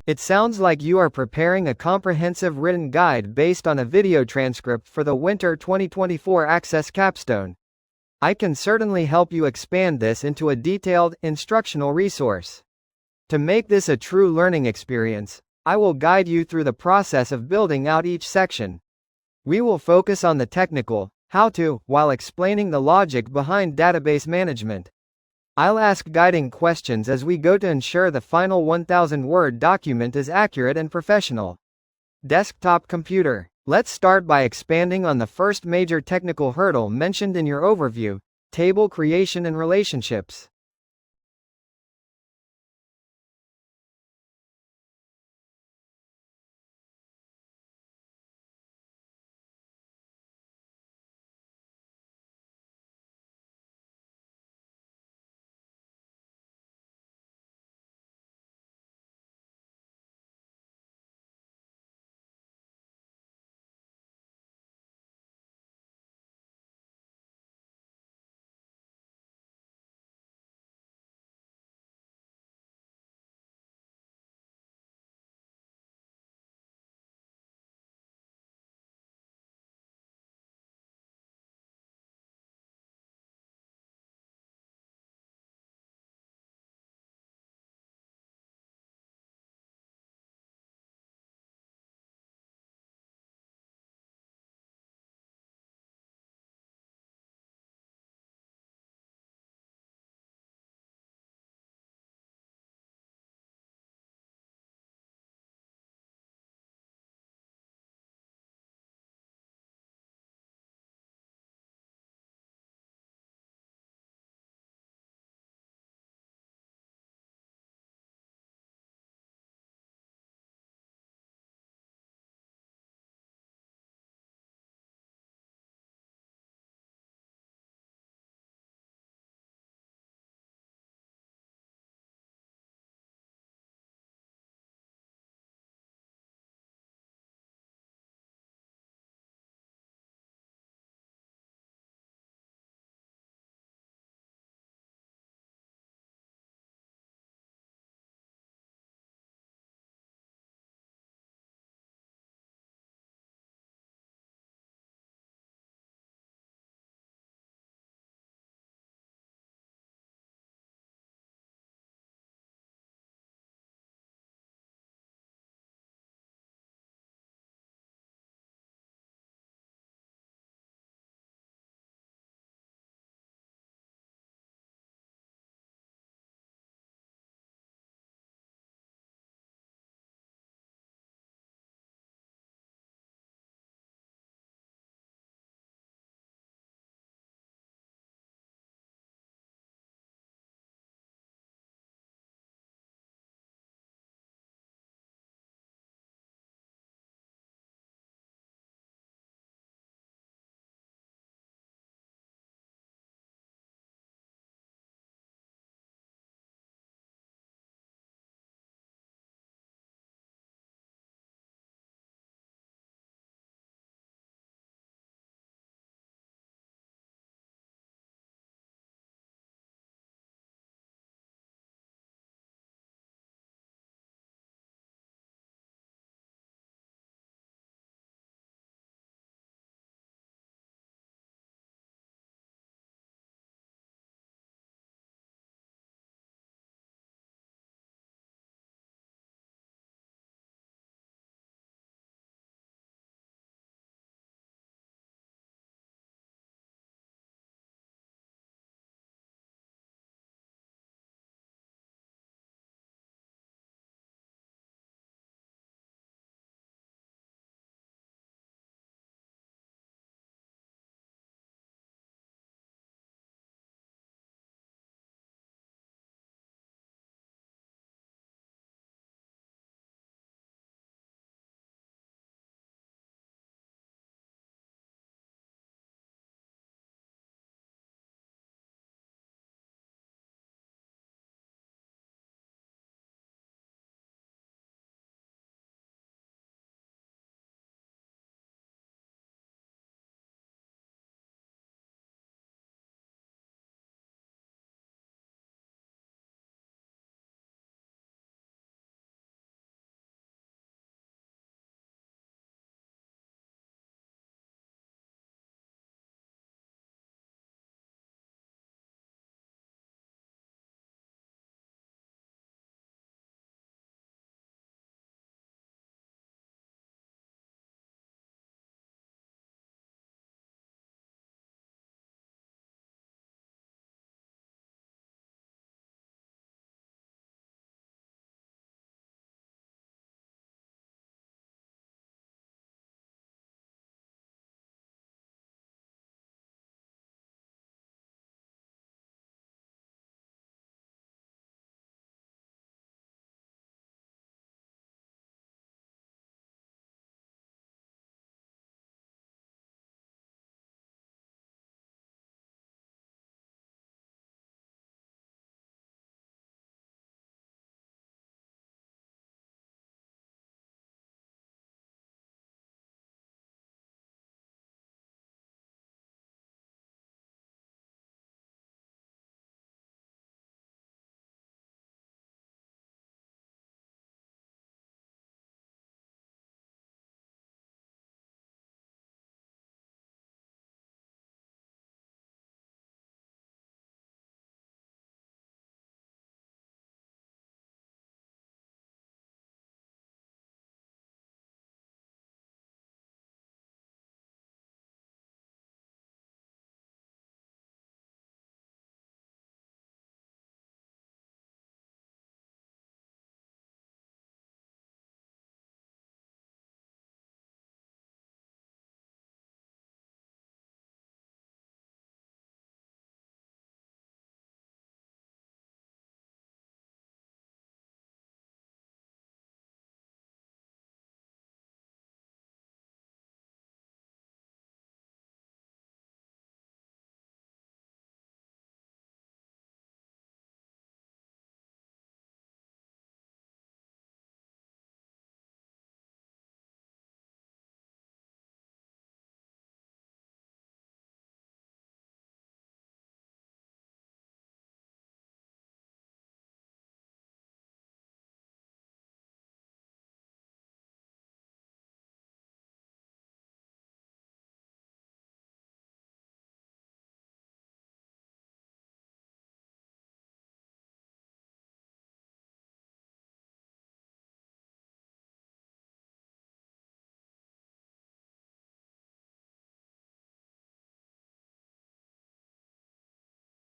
It sounds like you are preparing a comprehensive written guide based on a video transcript for the Winter 2024 Access Capstone. I can certainly help you expand this into a detailed, instructional resource. To make this a true learning experience, I will guide you through the process of building out each section. We will focus on the technical, how-to, while explaining the logic behind database management. I'll ask guiding questions as we go to ensure the final 1,000-word document is accurate and professional. Desktop computer. Let's start by expanding on the first major technical hurdle mentioned in your overview: table creation and relationships.